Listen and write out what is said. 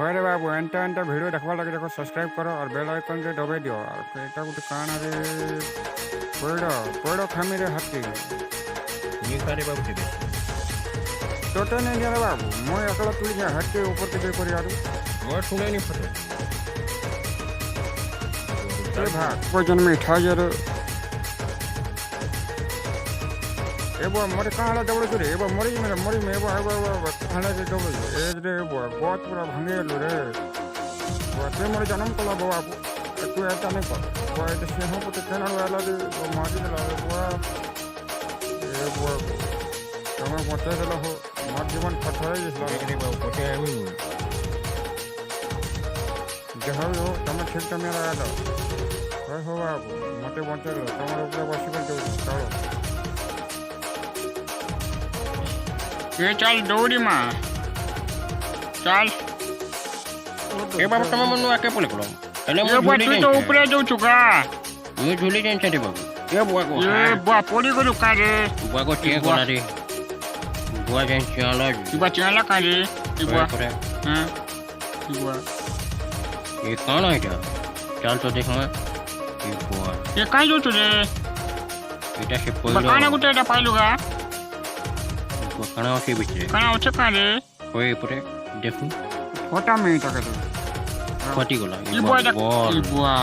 अरे बाबू एंटा एंटा वीडियो देखवा लगे देखो सब्सक्राइब करो और बेल आइकन के दबाई दियो और एटा गुटे काना रे पड़ो खामी रे हाथी ये करे बाबू के टोटे नहीं दिया रे बाबू मैं अकला तुली जा हट के ऊपर के करी आरू मोर सुने नहीं फटे ए भाग कोई जन में ठा जर एबो मोरे काला दबड़ करे एबो मरी में एबो खाना के दबड़ ए रे एबो बहुत पूरा भांगे लो रे ते मोरे जन्म कला बाबू तू ऐसा नहीं कर वो ऐसे सिंह को तो केना वाला दे वो माटी ला वो एबो तमे पहुंचे देलो हो मार जीवन पठाई रे बाबू पटे आमी जहाँ हो तमे ठीक तमे लगा दो हो बाबू मते पहुंचे लो तमरो ऊपर बसी कर दो चलो ये चल दौड़ी माँ चल ए बाबू तमे मनु आके पले करो एले ये बुआ तू तो ऊपर जाऊ चुका ये झूली जेन छे बाबू ये बुआ को ये बुआ पोड़ी को रुका रे बुआ को टे कोला रे बुआ जेन चाला बुआ चाला का रे बुआ हां बुआ ये कौन है क्या चल तो देख मैं ये बुआ ये काई जो तुझे एटा से पोलो बकाना को तेरा पाइलुगा कणा के बिचे कणा उचे का रे ओए पुरे देखू फोटा में तो के फटी गोला ये बुआ